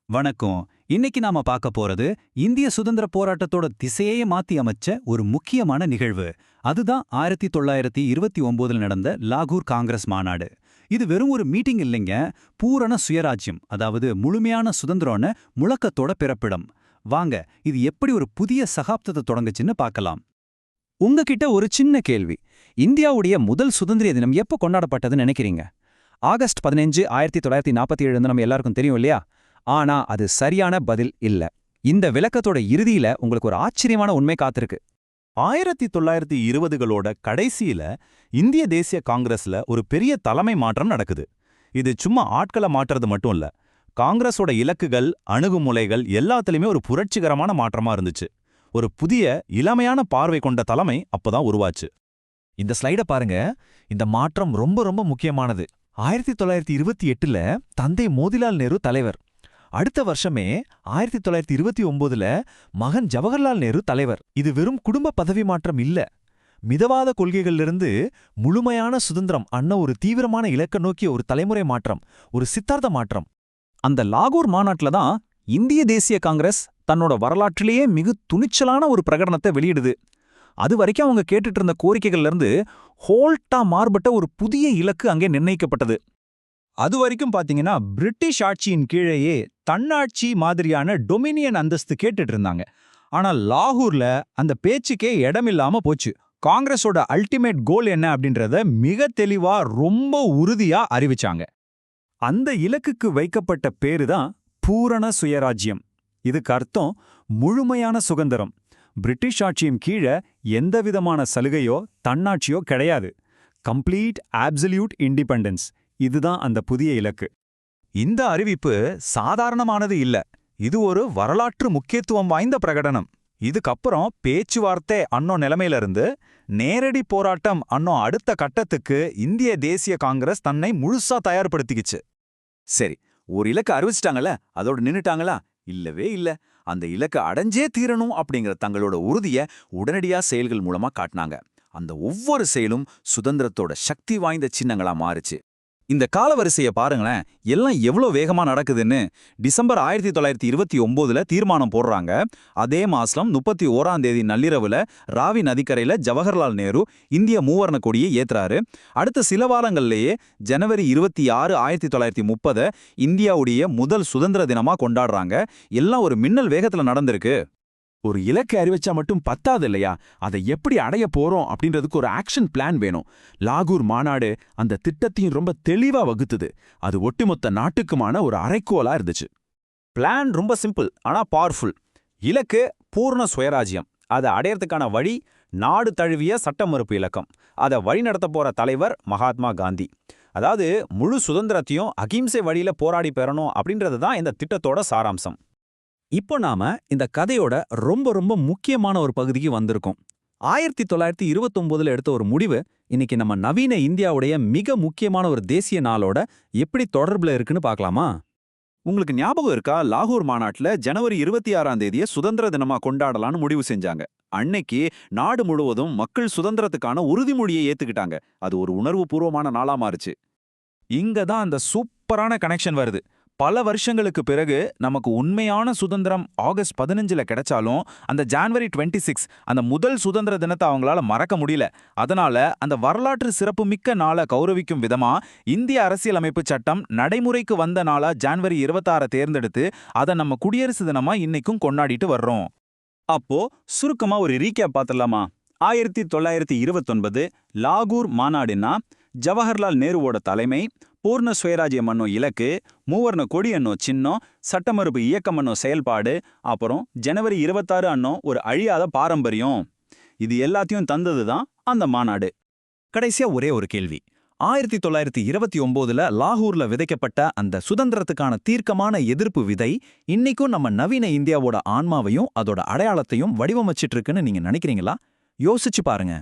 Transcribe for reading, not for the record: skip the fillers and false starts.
வணக்கம். இன்னைக்கு நாம பார்க்க போறது இந்திய சுதந்திர போராட்டத்தோட திசையே மாத்தி அமைச்ச ஒரு முக்கியமான நிகழ்வு. அதுதான் 1929 நடந்த லாகூர் காங்கிரஸ் மாநாடு. இது வெறும் ஒரு மீட்டிங் இல்லைங்க, பூரண சுயராஜ்யம், அதாவது முழுமையான சுதந்திரம்னு முழக்கத்தோட பிறப்பிடம். வாங்க, இது எப்படி ஒரு புதிய சகாப்தத்தை தொடங்குச்சுன்னு பார்க்கலாம். உங்ககிட்ட ஒரு சின்ன கேள்வி. இந்தியாவுடைய முதல் சுதந்திர தினம் எப்போ கொண்டாடப்பட்டதுன்னு நினைக்கிறீங்க? ஆகஸ்ட் 15, 1947 நம்ம எல்லாருக்கும் தெரியும் இல்லையா? ஆனா அது சரியான பதில் இல்ல. இந்த விளக்கத்தோட இறுதியில உங்களுக்கு ஒரு ஆச்சரியமான உண்மை காத்திருக்கு. 1920களோட கடைசியில இந்திய தேசிய காங்கிரஸ்ல ஒரு பெரிய தலைமை மாற்றம் நடக்குது. இது சும்மா ஆட்களை மாற்றுறது மட்டும் இல்ல, காங்கிரஸோட இலக்குகள், அணுகுமுறைகள் எல்லாத்துலயுமே ஒரு புரட்சிகரமான மாற்றமா இருந்துச்சு. ஒரு புதிய இளமையான பார்வை கொண்ட தலைமை அப்பதான் உருவாச்சு. இந்த ஸ்லைட பாருங்க. இந்த மாற்றம் ரொம்ப ரொம்ப முக்கியமானது. 1928ல தந்தை மோதிலால் நேரு தலைவர். அடுத்த வருஷமே 1929ல மகன் ஜவஹர்லால் நேரு தலைவர். இது வெறும் குடும்ப பதவி மாற்றம் இல்ல, மிதவாத கொள்கைகளிலிருந்து முழுமையான சுதந்திரம் அன்ன ஒரு தீவிரமான இலக்க நோக்கிய ஒரு தலைமுறை மாற்றம், ஒரு சித்தார்த்த மாற்றம். அந்த லாகூர் மாநாட்டுல தான் இந்திய தேசிய காங்கிரஸ் தன்னோட வரலாற்றிலேயே மிக துணிச்சலான ஒரு பிரகடனத்தை வெளியிடுது. அது வரைக்கும் அவங்க கேட்டுட்டு இருந்த கோரிக்கைகள்ல இருந்து ஹோல்ட்டா மாறுபட்ட ஒரு புதிய இலக்கு அங்கே நிர்ணயிக்கப்பட்டது. அது வரைக்கும் பாத்தீங்கன்னா பிரிட்டிஷ் ஆட்சியின் கீழேயே தன்னாட்சி மாதிரியான டொமினியன் அந்தஸ்து கேட்டுட்டு இருந்தாங்க. ஆனா லாகூர்ல அந்த பேச்சுக்கே இடமில்லாம போச்சு. காங்கிரஸோட அல்டிமேட் கோல் என்ன அப்படின்றத மிக தெளிவா, ரொம்ப உறுதியா அறிவிச்சாங்க. அந்த இலக்குக்கு வைக்கப்பட்ட பேரு தான் பூரண சுயராஜ்யம். இதுக்கு அர்த்தம் முழுமையான சுதந்திரம். பிரிட்டிஷ் ஆட்சியின் கீழே எந்தவிதமான சலுகையோ தன்னாட்சியோ கிடையாது. Complete absolute independence. இதுதான் அந்த புதிய இலக்கு. இந்த அறிவிப்பு சாதாரணமானது இல்ல, இது ஒரு வரலாற்று முக்கியத்துவம் வாய்ந்த பிரகடனம். இதுக்கப்புறம் பேச்சுவார்த்தை அன்னோ நிலைமையில இருந்து நேரடி போராட்டம் அன்னோ அடுத்த கட்டத்துக்கு இந்திய தேசிய காங்கிரஸ் தன்னை முழுசா தயார்படுத்திக்கிச்சு. சரி, ஒரு இலக்கு அறிவிச்சிட்டாங்கல்ல, அதோட நின்னுட்டாங்களா? இல்லவே இல்ல. அந்த இலக்கு அடைஞ்சே தீரணும் அப்படிங்கிற தங்களோட உறுதிய உடனடியா செயல்கள் மூலமா காட்டினாங்க. அந்த ஒவ்வொரு செயலும் சுதந்திரத்தோட சக்தி வாய்ந்த சின்னங்களா மாறுச்சு. இந்த காலவரிசையை பாருங்களேன், எல்லாம் எவ்வளோ வேகமா நடக்குதுன்னு. டிசம்பர் 1929ல தீர்மானம் போடுறாங்க. அதே மாசம் 31ஆம் தேதி நள்ளிரவுல ராவி நதிக்கரையில ஜவஹர்லால் நேரு இந்திய மூவர்ண கொடியை ஏத்துறாரு. அடுத்த சில வாரங்கள்லேயே ஜனவரி 26, 1930 இந்தியாவுடைய முதல் சுதந்திர தினமா கொண்டாடுறாங்க. எல்லாம் ஒரு மின்னல் வேகத்துல நடந்திருக்கு. ஒரு இலக்கை அறிவிச்சா மட்டும் பத்தாது இல்லையா? அதை எப்படி அடைய போறோம் அப்படின்றதுக்கு ஒரு ஆக்ஷன் பிளான் வேணும். லாகூர் மாநாடு அந்த திட்டத்தையும் ரொம்ப தெளிவா வகுத்துது. அது ஒட்டுமொத்த நாட்டுக்குமான ஒரு அறைக்கோலா இருந்துச்சு. பிளான் ரொம்ப சிம்பிள், ஆனா பவர்ஃபுல். இலக்கு பூர்ண சுயராஜ்யம். அதை அடையறதுக்கான வழி நாடு தழுவிய சட்ட மறுப்பு இலக்கம். அதை வழிநடத்த போற தலைவர் மகாத்மா காந்தி. அதாவது முழு சுதந்திரத்தையும் அகிம்சை வழியில போராடி பெறணும் அப்படின்றது தான் இந்த திட்டத்தோட சாராம்சம். இப்போ நாம இந்த கதையோட ரொம்ப ரொம்ப முக்கியமான ஒரு பகுதிக்கு வந்திருக்கோம். 1929ல எடுத்த ஒரு முடிவு இன்னைக்கு நம்ம நவீன இந்தியாவுடைய மிக முக்கியமான ஒரு தேசிய நாளோட எப்படி தொடர்புல இருக்குன்னு பார்க்கலாமா? உங்களுக்கு ஞாபகம் இருக்கா, லாகூர் மாநாட்டுல ஜனவரி 26ஆம் தேதியை சுதந்திர தினமா கொண்டாடலான்னு முடிவு செஞ்சாங்க. அன்னைக்கு நாடு முழுவதும் மக்கள் சுதந்திரத்துக்கான உறுதிமொழியை ஏத்துக்கிட்டாங்க. அது ஒரு உணர்வு பூர்வமான நாளா மாறுச்சு. இங்க தான் அந்த சூப்பரான கனெக்ஷன் வருது. பல வருஷங்களுக்கு பிறகு நமக்கு உண்மையான சுதந்திரம் ஆகஸ்ட் 15ல கிடைச்சாலும் அந்த ஜனவரி 26 அந்த முதல் சுதந்திர தினத்தை அவங்களால மறக்க முடியல. அதனால அந்த வரலாற்று சிறப்பு மிக்க நாளை கௌரவிக்கும் விதமா இந்திய அரசியலமைப்பு சட்டம் நடைமுறைக்கு வந்த நாளா ஜனவரி 26 தேர்ந்தெடுத்து அதை நம்ம குடியரசு தினமா இன்னைக்கும் கொண்டாடிட்டு வர்றோம். அப்போ சுருக்கமா ஒரு ரீகேப் பார்த்துடலாமா? 1929 லாகூர் மாநாடுன்னா ஜவஹர்லால் நேருவோட தலைமை, பூர்ண சுயராஜ்யம் என்னும் இலக்கு, மூவர்ண கொடி என்னும் சின்னம், சட்டமறுப்பு இயக்கம் என்னும் செயல்பாடு, அப்புறம் ஜனவரி 26 அன்னும் ஒரு அழியாத பாரம்பரியம். இது எல்லாத்தையும் தந்தது தான் அந்த மாநாடு. கடைசியா ஒரே ஒரு கேள்வி. 1929ல லாகூர்ல விதைக்கப்பட்ட அந்த சுதந்திரத்துக்கான தீர்க்கமான எதிர்ப்பு விதை இன்னைக்கும் நம்ம நவீன இந்தியாவோட ஆன்மாவையும் அதோட அடையாளத்தையும் வடிவமைச்சிட்டு இருக்குன்னு நீங்க நினைக்கிறீங்களா? யோசிச்சு பாருங்க.